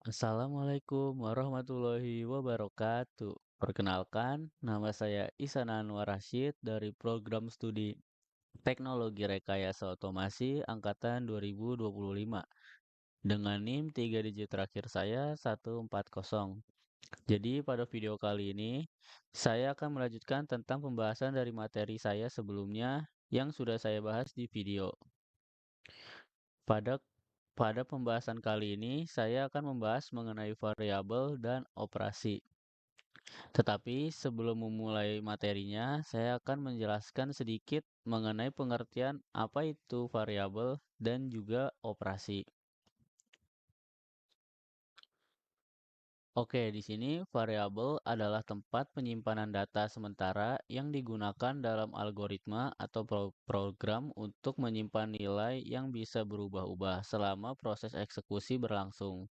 Assalamualaikum warahmatullahi wabarakatuh. Perkenalkan, nama saya Ihsan Anwar Rashid dari program studi Teknologi Rekayasa Otomasi angkatan 2025 dengan NIM 3 digit terakhir saya 140. Jadi pada video kali ini saya akan melanjutkan tentang pembahasan dari materi saya sebelumnya yang sudah saya bahas di video. Pada pada pembahasan kali ini, saya akan membahas mengenai variabel dan operasi. Tetapi sebelum memulai materinya, saya akan menjelaskan sedikit mengenai pengertian apa itu variabel dan juga operasi. Oke, di sini variabel adalah tempat penyimpanan data sementara yang digunakan dalam algoritma atau program untuk menyimpan nilai yang bisa berubah-ubah selama proses eksekusi berlangsung.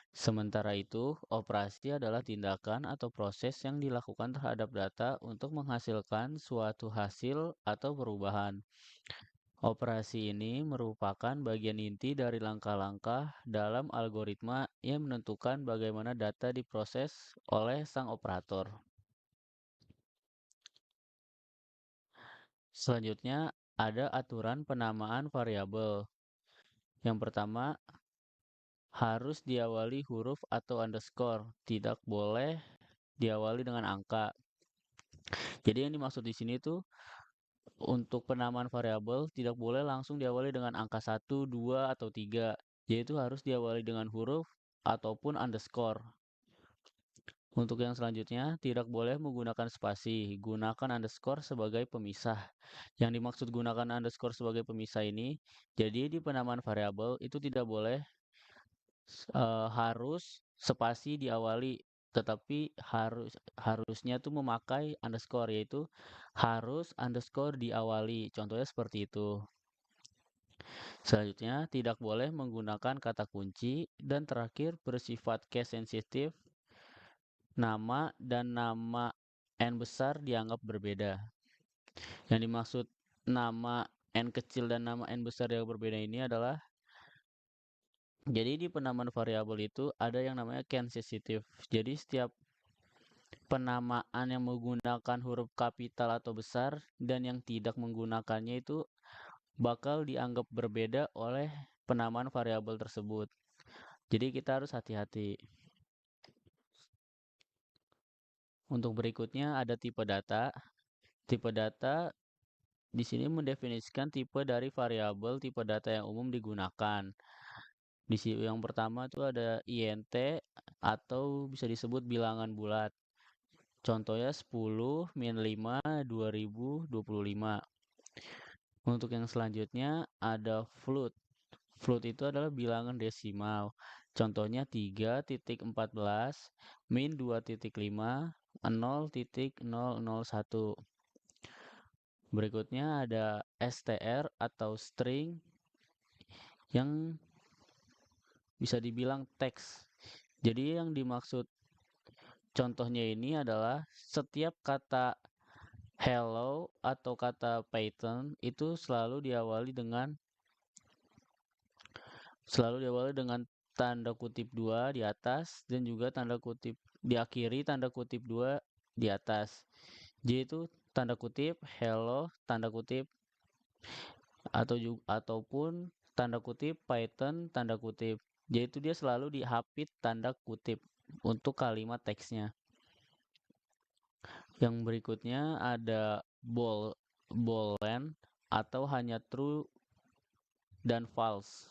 Sementara itu, operasi adalah tindakan atau proses yang dilakukan terhadap data untuk menghasilkan suatu hasil atau perubahan. Operasi ini merupakan bagian inti dari langkah-langkah dalam algoritma yang menentukan bagaimana data diproses oleh sang operator. Selanjutnya, ada aturan penamaan variabel. Yang pertama, harus diawali huruf atau underscore, tidak boleh diawali dengan angka. Jadi yang dimaksud di sini tuh untuk penamaan variabel tidak boleh langsung diawali dengan angka 1, 2, atau 3, yaitu harus diawali dengan huruf ataupun underscore. Untuk yang selanjutnya, tidak boleh menggunakan spasi, gunakan underscore sebagai pemisah. Yang dimaksud gunakan underscore sebagai pemisah ini, jadi di penamaan variabel itu tidak boleh harus spasi diawali, tetapi harusnya tuh memakai underscore, yaitu harus underscore diawali. Contohnya seperti itu. Selanjutnya, tidak boleh menggunakan kata kunci dan terakhir bersifat case sensitif. Nama dan nama n besar dianggap berbeda. Yang dimaksud nama n kecil dan nama n besar yang berbeda ini adalah jadi di penamaan variabel itu ada yang namanya case sensitif. Jadi setiap penamaan yang menggunakan huruf kapital atau besar dan yang tidak menggunakannya itu bakal dianggap berbeda oleh penamaan variabel tersebut. Jadi kita harus hati-hati. Untuk berikutnya ada tipe data. Tipe data di sini mendefinisikan tipe dari variabel tipe data yang umum digunakan. Di sini yang pertama itu ada int atau bisa disebut bilangan bulat. Contohnya 10 min 5 2025. Untuk yang selanjutnya ada float. Float itu adalah bilangan desimal. Contohnya 3,14 min 2,5 0,001. Berikutnya ada str atau string yang bisa dibilang teks. Jadi yang dimaksud contohnya ini adalah setiap kata hello atau kata Python itu selalu diawali dengan tanda kutip 2 di atas dan juga tanda kutip diakhiri tanda kutip 2 di atas. Jadi itu tanda kutip hello tanda kutip ataupun tanda kutip Python tanda kutip. Jadi itu dia selalu dihapit tanda kutip untuk kalimat teksnya. Yang berikutnya ada boolean atau hanya true dan false.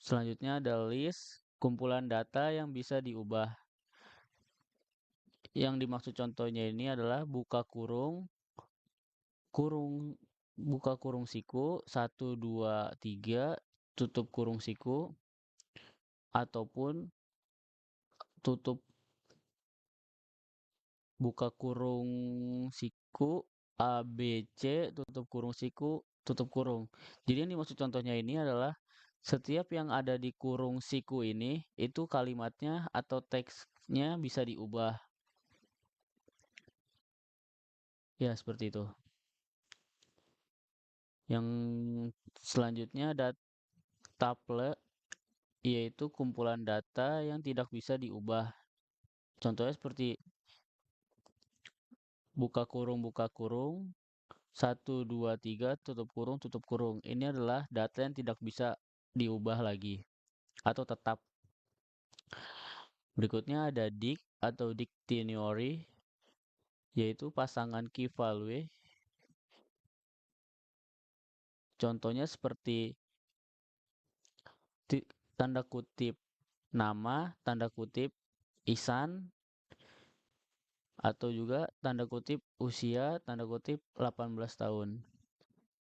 Selanjutnya ada list, kumpulan data yang bisa diubah. Yang dimaksud contohnya ini adalah buka kurung siku 1, 2, 3 tutup kurung siku ataupun tutup buka kurung siku A B C tutup kurung siku tutup kurung. Jadi yang dimaksud contohnya ini adalah setiap yang ada di kurung siku ini itu kalimatnya atau teksnya bisa diubah. Ya, seperti itu. Yang selanjutnya ada tuple yaitu kumpulan data yang tidak bisa diubah. Contohnya seperti buka kurung, 1, 2, 3, tutup kurung. Ini adalah data yang tidak bisa diubah lagi atau tetap. Berikutnya ada dict atau dictionary, yaitu pasangan key value. Contohnya seperti tanda kutip nama, tanda kutip Ihsan, atau juga tanda kutip usia, tanda kutip 18 tahun.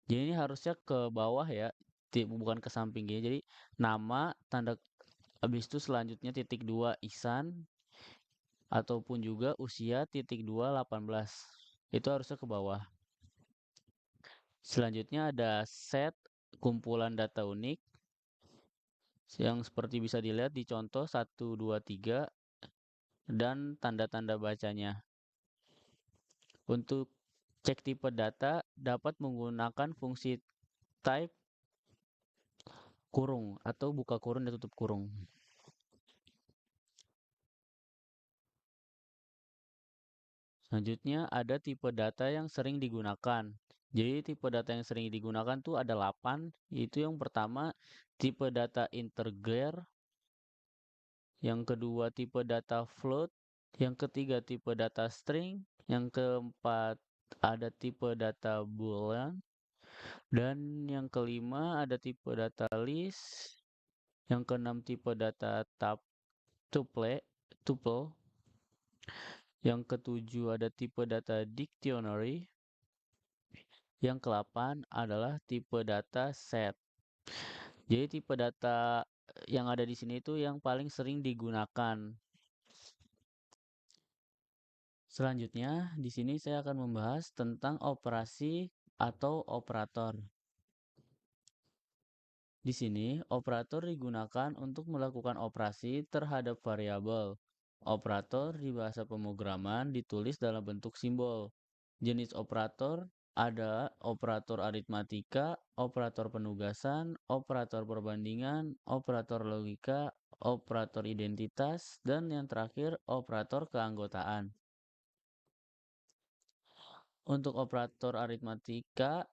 Jadi ini harusnya ke bawah ya, bukan ke samping gini. Jadi nama, tanda habis itu selanjutnya titik 2 Ihsan, ataupun juga usia titik 2 18. Itu harusnya ke bawah. Selanjutnya ada set kumpulan data unik yang seperti bisa dilihat di contoh 1, 2, 3 dan tanda-tanda bacanya. Untuk cek tipe data dapat menggunakan fungsi type kurung atau buka kurung dan tutup kurung. Selanjutnya ada tipe data yang sering digunakan. Jadi tipe data yang sering digunakan tuh ada 8, yaitu yang pertama tipe data integer, yang kedua tipe data float, yang ketiga tipe data string, yang keempat ada tipe data boolean, dan yang kelima ada tipe data list, yang keenam tipe data tuple, tuple, yang ketujuh ada tipe data dictionary, yang ke-8 adalah tipe data set. Jadi tipe data yang ada di sini itu yang paling sering digunakan. Selanjutnya, di sini saya akan membahas tentang operasi atau operator. Di sini, operator digunakan untuk melakukan operasi terhadap variabel. Operator di bahasa pemrograman ditulis dalam bentuk simbol. Jenis operator ada operator aritmatika, operator penugasan, operator perbandingan, operator logika, operator identitas, dan yang terakhir operator keanggotaan. Untuk operator aritmatika,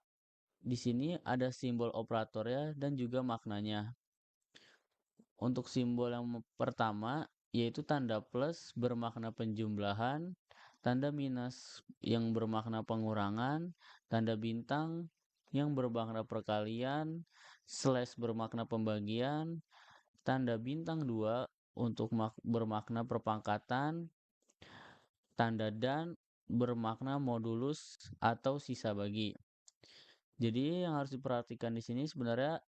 di sini ada simbol operatornya dan juga maknanya. Untuk simbol yang pertama, yaitu tanda plus bermakna penjumlahan, tanda minus yang bermakna pengurangan, tanda bintang yang bermakna perkalian, slash bermakna pembagian, tanda bintang 2 untuk bermakna perpangkatan, tanda dan bermakna modulus atau sisa bagi. Jadi yang harus diperhatikan di sini sebenarnya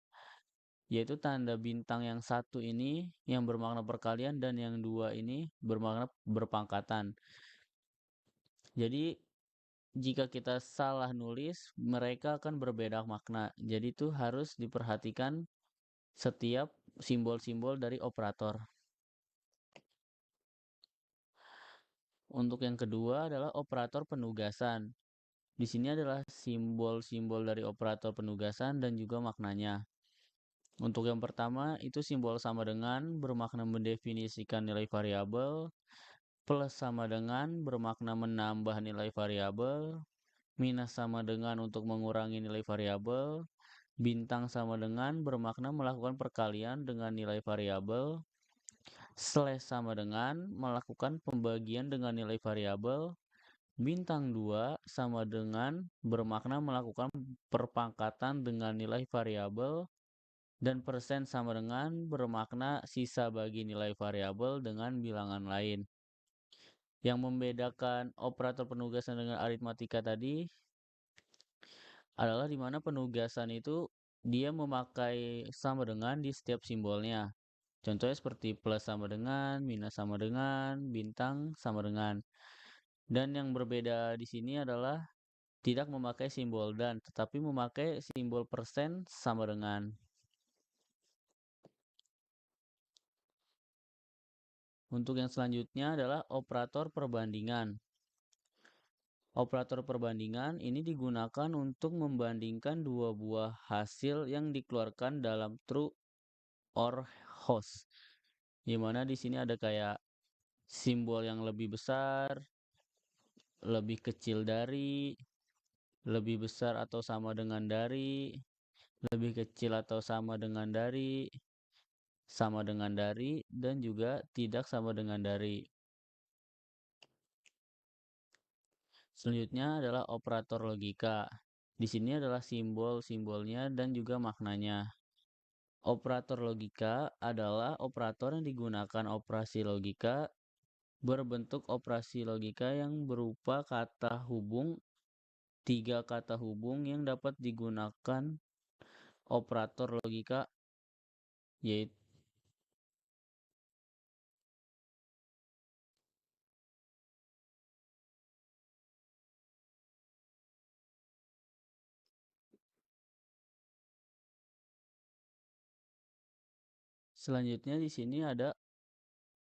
yaitu tanda bintang yang satu ini yang bermakna perkalian dan yang dua ini bermakna berpangkatan. Jadi jika kita salah nulis, mereka akan berbeda makna. Jadi itu harus diperhatikan setiap simbol-simbol dari operator. Untuk yang kedua adalah operator penugasan. Di sini adalah simbol-simbol dari operator penugasan dan juga maknanya. Untuk yang pertama, itu simbol sama dengan bermakna mendefinisikan nilai variabel, plus sama dengan bermakna menambah nilai variabel, minus sama dengan untuk mengurangi nilai variabel, bintang sama dengan bermakna melakukan perkalian dengan nilai variabel, slash sama dengan melakukan pembagian dengan nilai variabel, bintang 2 sama dengan bermakna melakukan perpangkatan dengan nilai variabel, dan persen sama dengan bermakna sisa bagi nilai variabel dengan bilangan lain. Yang membedakan operator penugasan dengan aritmatika tadi adalah di mana penugasan itu dia memakai sama dengan di setiap simbolnya. Contohnya seperti plus sama dengan, minus sama dengan, bintang sama dengan. Dan yang berbeda di sini adalah tidak memakai simbol dan, tetapi memakai simbol persen sama dengan. Untuk yang selanjutnya adalah operator perbandingan. Operator perbandingan ini digunakan untuk membandingkan dua buah hasil yang dikeluarkan dalam true or false. Di mana di sini ada kayak simbol yang lebih besar, lebih kecil dari, lebih besar atau sama dengan dari, lebih kecil atau sama dengan dari, dan juga tidak sama dengan dari. Selanjutnya adalah operator logika. Di sini adalah simbol-simbolnya dan juga maknanya. Operator logika adalah operator yang digunakan operasi logika berbentuk operasi logika yang berupa kata hubung, tiga kata hubung yang dapat digunakan operator logika, yaitu selanjutnya di sini ada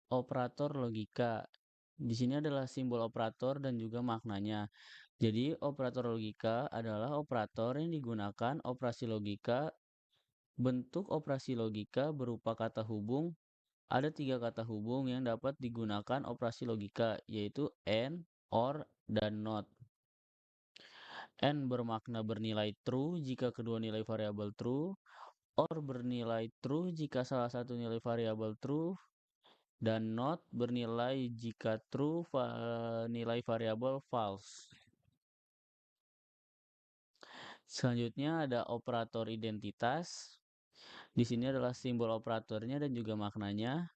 operator logika. Di sini adalah simbol operator dan juga maknanya. Jadi, operator logika adalah operator yang digunakan operasi logika. Bentuk operasi logika berupa kata hubung. Ada tiga kata hubung yang dapat digunakan operasi logika, yaitu and, or, dan not. And bermakna bernilai true jika kedua nilai variabel true, or bernilai true jika salah satu nilai variabel true, dan not bernilai jika true nilai variabel false. Selanjutnya ada operator identitas. Di sini adalah simbol operatornya dan juga maknanya.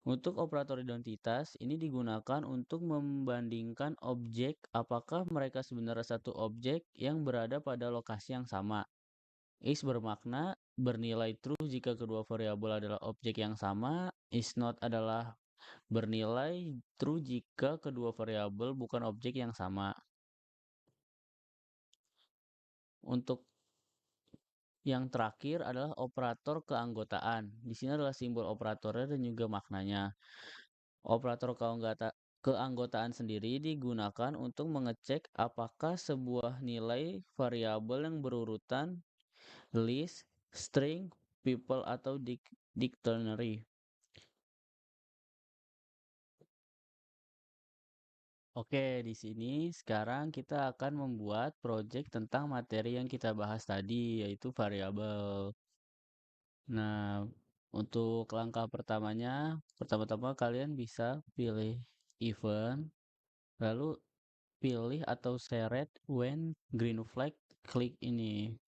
Untuk operator identitas, ini digunakan untuk membandingkan objek apakah mereka sebenarnya satu objek yang berada pada lokasi yang sama. Is bermakna bernilai true jika kedua variabel adalah objek yang sama. Is not adalah bernilai true jika kedua variabel bukan objek yang sama. Untuk yang terakhir adalah operator keanggotaan. Di sini adalah simbol operatornya dan juga maknanya. Operator keanggotaan sendiri digunakan untuk mengecek apakah sebuah nilai variabel yang berurutan list, string, people, atau dictionary. Oke, di sini sekarang kita akan membuat project tentang materi yang kita bahas tadi, yaitu variabel. Nah, untuk langkah pertamanya, pertama-tama kalian bisa pilih event, lalu pilih atau seret when green flag, klik ini.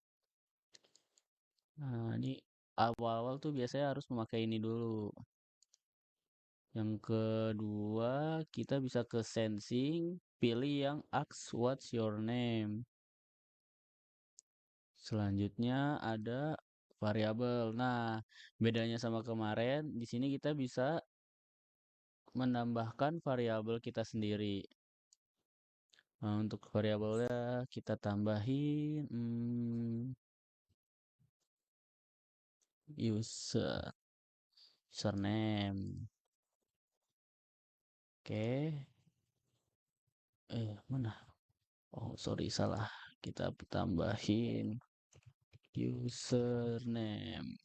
Nah, ini awal-awal tuh biasanya harus memakai ini dulu. Yang kedua, kita bisa ke sensing, pilih yang ask what's your name. Selanjutnya ada variabel. Nah, bedanya sama kemarin, di sini kita bisa menambahkan variabel kita sendiri. Nah, untuk variabelnya kita tambahin username. Oke. Mana? Oh, sorry, salah. Kita tambahin username.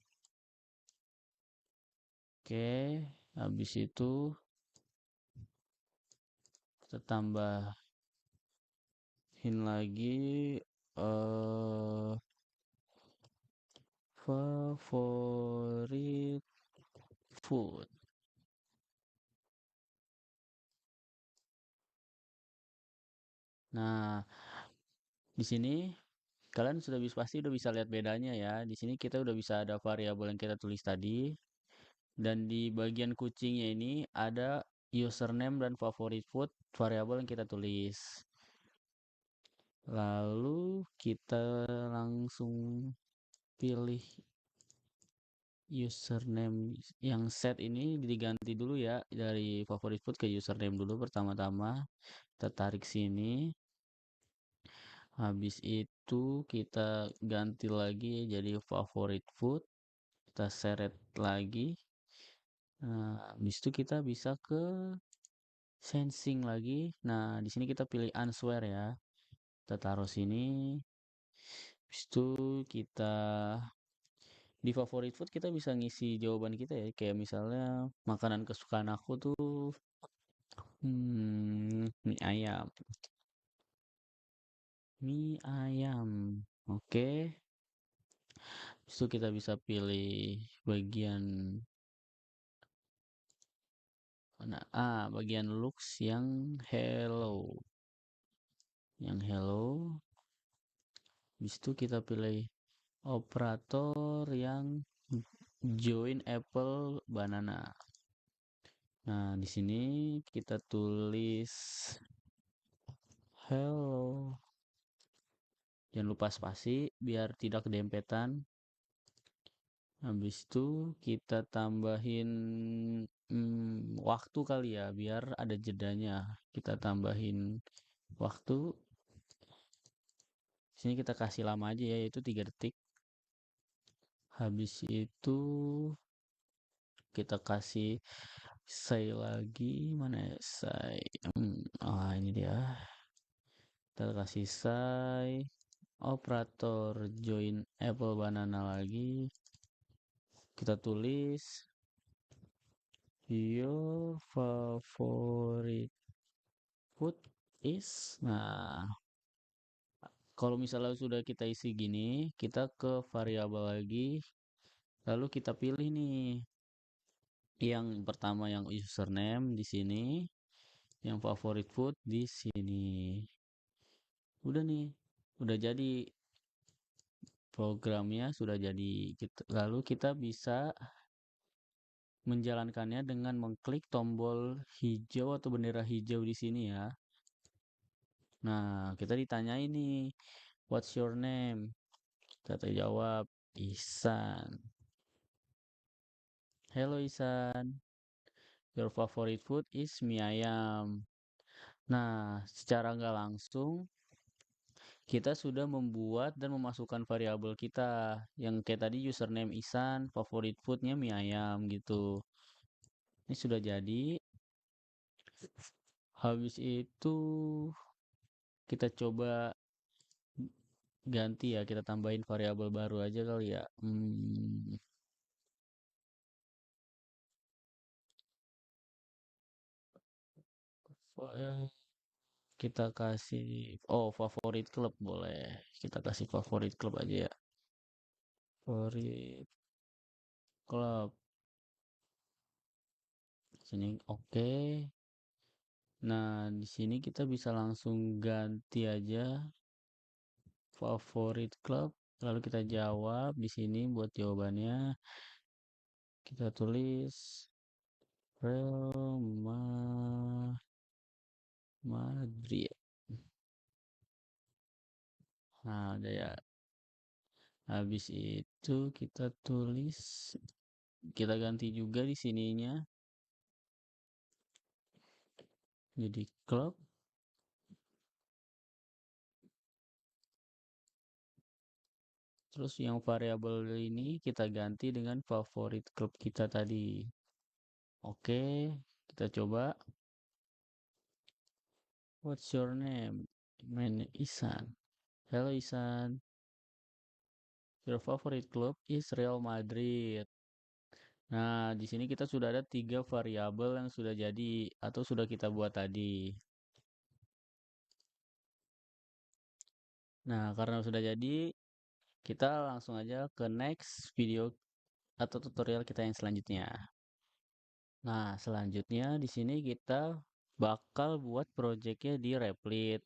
Oke, habis itu kita tambahin lagi favorit food. Nah, di sini kalian pasti udah bisa lihat bedanya ya. Di sini kita udah bisa ada variabel yang kita tulis tadi. Dan di bagian kucingnya ini ada username dan favorit food variabel yang kita tulis. Lalu kita langsung pilih username yang set ini diganti dulu ya dari favorit food ke username dulu pertama-tama. Kita tarik sini. Habis itu kita ganti lagi jadi favorit food. Kita seret lagi. Nah, habis itu kita bisa ke sensing lagi. Nah, di sini kita pilih answer ya. Kita taruh sini. Habis itu kita Di favorit food kita bisa ngisi jawaban kita ya, kayak misalnya makanan kesukaan aku tuh mie ayam. Mie ayam. Oke. Habis itu kita bisa pilih bagian mana? Bagian looks yang hello. Yang hello. Habis itu kita pilih operator yang join apple banana. Nah, di sini kita tulis hello. Jangan lupa spasi biar tidak kedempetan. Habis itu kita tambahin waktu kali ya, biar ada jedanya. Kita tambahin waktu. Sini kita kasih lama aja ya, yaitu 3 detik. Habis itu kita kasih say lagi, mana ya say. Ini dia. Kita kasih say operator join apple banana lagi. Kita tulis your favorite food is. Nah, kalau misalnya sudah kita isi gini, kita ke variabel lagi, lalu kita pilih nih yang pertama yang username di sini, yang favorite food di sini. Udah nih, udah jadi programnya sudah jadi. Lalu kita bisa menjalankannya dengan mengklik tombol hijau atau bendera hijau di sini ya. Nah, kita ditanya ini, what's your name? Kita jawab, Isan. Hello Isan, your favorite food is mie ayam. Nah, secara nggak langsung kita sudah membuat dan memasukkan variabel kita yang kayak tadi username Isan, favorite foodnya mie ayam gitu. Ini sudah jadi. Habis itu kita coba ganti ya, kita tambahin variabel baru aja kali ya. Kita kasih, favorit klub boleh. Kita kasih favorit klub aja ya. Favorit klub. Sini oke. Nah, di sini kita bisa langsung ganti aja favorit klub. Lalu kita jawab di sini buat jawabannya. Kita tulis Real Madrid. Nah, udah ya. Habis itu kita tulis, kita ganti juga di sininya. Jadi klub. Terus yang variabel ini kita ganti dengan favorit klub kita tadi. Oke, kita coba. What's your name? My name Isan. Hello Isan. Your favorite club is Real Madrid. Nah, di sini kita sudah ada 3 variabel yang sudah jadi atau sudah kita buat tadi. Nah, karena sudah jadi, kita langsung aja ke next video atau tutorial kita yang selanjutnya. Nah, selanjutnya di sini kita bakal buat projectnya di Replit.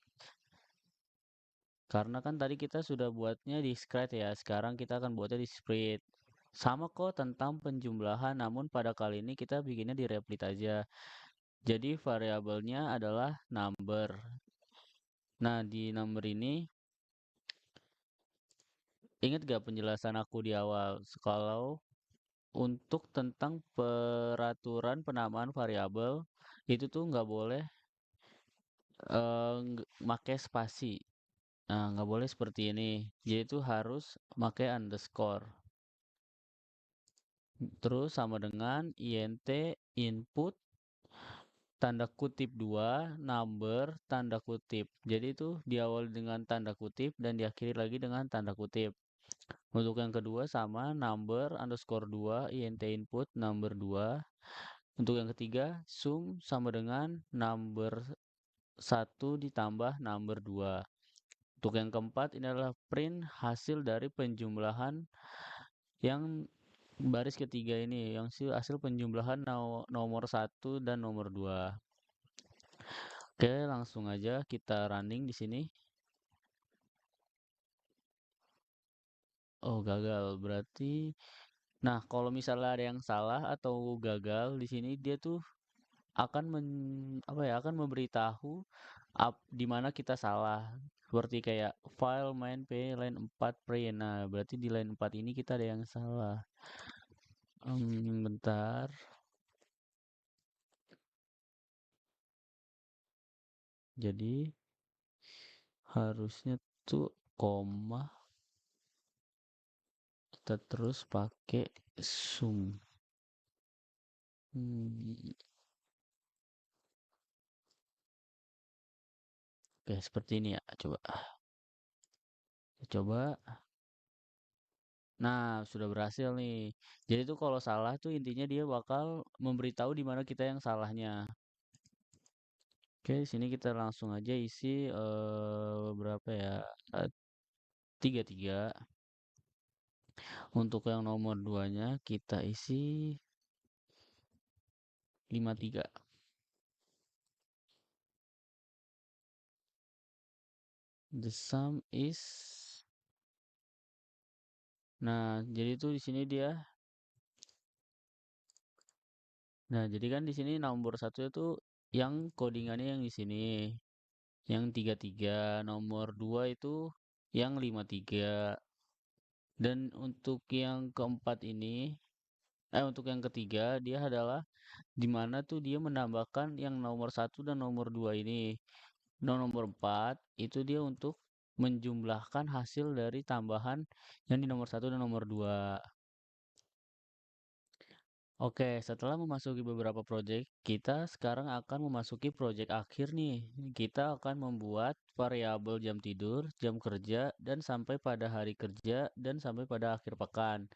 Karena kan tadi kita sudah buatnya di Scratch ya, sekarang kita akan buatnya di Sprit. Sama kok tentang penjumlahan, namun pada kali ini kita bikinnya di Replit aja. Jadi variabelnya adalah number. Nah, di number ini, ingat gak penjelasan aku di awal? Kalau untuk tentang peraturan penamaan variabel, itu tuh nggak boleh pakai spasi. Nah, nggak boleh seperti ini. Jadi itu harus pakai underscore. Terus sama dengan int input tanda kutip 2 number tanda kutip. Jadi itu diawali dengan tanda kutip dan diakhiri lagi dengan tanda kutip. Untuk yang kedua sama number underscore 2 int input number 2. Untuk yang ketiga sum sama dengan number satu ditambah number 2. Untuk yang keempat ini adalah print hasil dari penjumlahan yang baris ketiga ini, yang hasil penjumlahan nomor satu dan nomor 2. Oke, langsung aja kita running di sini. Oh, gagal. Berarti nah, kalau misalnya ada yang salah atau gagal di sini dia tuh akan apa ya, akan memberitahu di mana kita salah. Seperti kayak file main p line 4 print. Nah, berarti di line 4 ini kita ada yang salah. Bentar. Jadi harusnya tuh koma kita terus pakai sum. Hmm, oke, seperti ini ya. Coba. Coba. Nah, sudah berhasil nih. Jadi tuh kalau salah tuh intinya dia bakal memberitahu di mana kita yang salahnya. Oke, sini kita langsung aja isi berapa ya? Eh, 33. Untuk yang nomor duanya kita isi 53. The sum is. Nah, jadi tuh di sini dia. Nah, jadi kan di sini nomor satu itu yang codingannya yang di sini, yang 33. Nomor 2 itu yang 53. Dan untuk yang keempat ini, untuk yang ketiga dia adalah di mana tuh dia menambahkan yang nomor satu dan nomor 2 ini. Nomor 4 itu dia untuk menjumlahkan hasil dari tambahan yang di nomor satu dan nomor 2. Oke, setelah memasuki beberapa proyek, kita sekarang akan memasuki proyek akhir nih. Kita akan membuat variabel jam tidur, jam kerja, dan sampai pada hari kerja, dan sampai pada akhir pekan.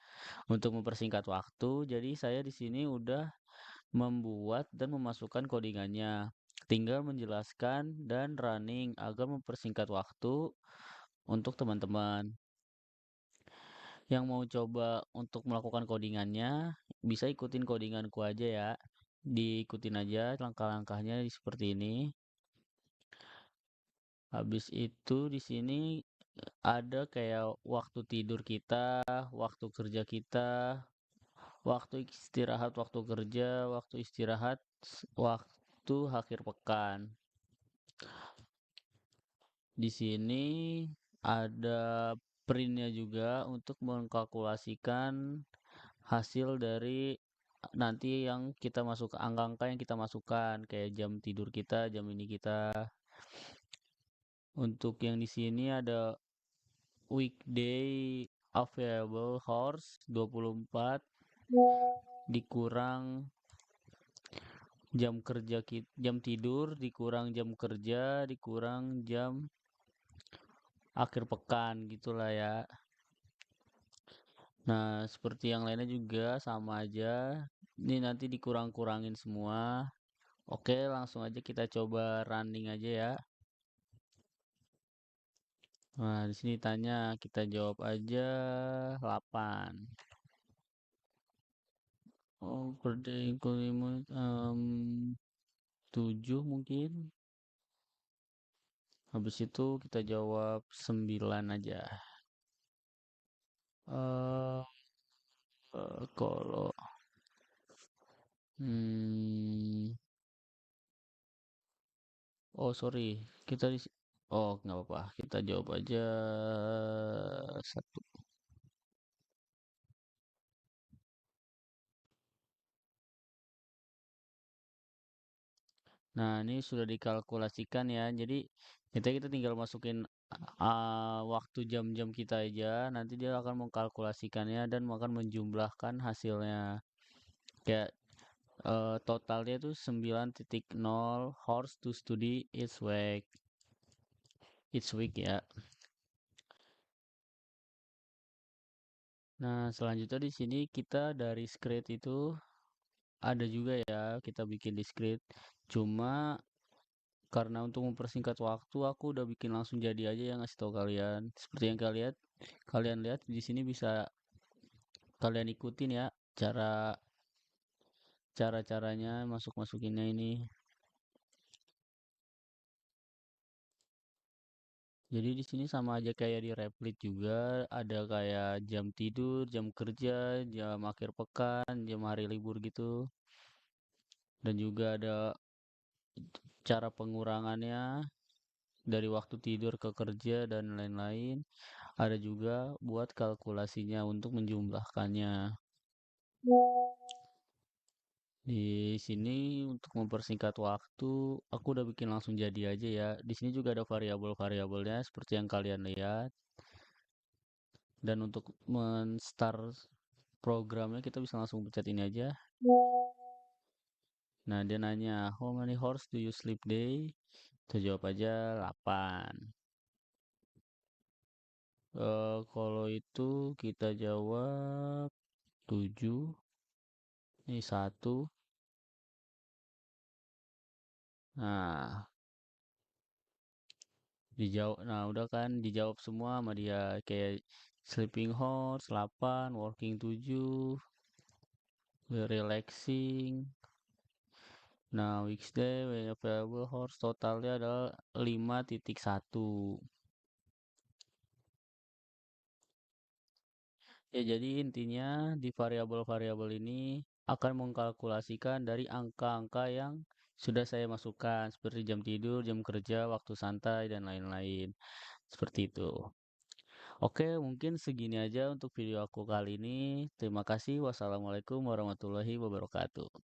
Untuk mempersingkat waktu, jadi saya di sini udah membuat dan memasukkan codingannya. Tinggal menjelaskan dan running agar mempersingkat waktu untuk teman-teman. Yang mau coba untuk melakukan codingannya, bisa ikutin codinganku aja ya. Diikutin aja langkah-langkahnya seperti ini. Habis itu di sini ada kayak waktu tidur kita, waktu kerja kita, waktu istirahat, waktu kerja, waktu istirahat, waktu akhir pekan. Di sini ada printnya juga untuk mengkalkulasikan hasil dari nanti yang kita masuk angka-angka yang kita masukkan kayak jam tidur kita, jam ini kita. Untuk yang di sini ada weekday available hours 24 dikurang jam kerja kita, jam tidur dikurang jam kerja dikurang jam akhir pekan gitulah ya. Nah, seperti yang lainnya juga sama aja. Ini nanti dikurang-kurangin semua. Oke, langsung aja kita coba running aja ya. Nah, di sini tanya, kita jawab aja 8. Oh, per day increment 7 mungkin. Habis itu kita jawab 9 aja. Eh kalau hmm, oh sorry, kita oh nggak apa-apa, kita jawab aja satu. Nah, ini sudah dikalkulasikan ya. Jadi kita tinggal masukin waktu jam-jam kita aja. Nanti dia akan mengkalkulasikannya dan akan menjumlahkan hasilnya. Kayak totalnya itu 9.0 hours to study each week. Each week ya. Nah, selanjutnya di sini kita dari script itu ada juga ya kita bikin di script. Cuma karena untuk mempersingkat waktu aku udah bikin langsung jadi aja yang ngasih tahu kalian. Seperti yang kalian lihat di sini bisa kalian ikutin ya cara-caranya masuk-masukinnya ini. Jadi di sini sama aja kayak di Replit juga, ada kayak jam tidur, jam kerja, jam akhir pekan, jam hari libur gitu. Dan juga ada cara pengurangannya dari waktu tidur ke kerja dan lain-lain. Ada juga buat kalkulasinya untuk menjumlahkannya. Di sini untuk mempersingkat waktu, aku udah bikin langsung jadi aja ya. Di sini juga ada variabel-variabelnya seperti yang kalian lihat. Dan untuk men-start programnya kita bisa langsung pencet ini aja. Nah, dia nanya, how many hours do you sleep day? Kita jawab aja 8. Kalau itu kita jawab 7. Ini 1. Nah, udah kan dijawab semua sama dia kayak sleeping horse 8, working 7, relaxing. Nah, weekday available horse totalnya adalah 5,1. Ya, jadi intinya di variabel-variabel ini akan mengkalkulasikan dari angka-angka yang sudah saya masukkan seperti jam tidur, jam kerja, waktu santai dan lain-lain. Seperti itu. Oke, mungkin segini aja untuk video aku kali ini. Terima kasih. Wassalamualaikum warahmatullahi wabarakatuh.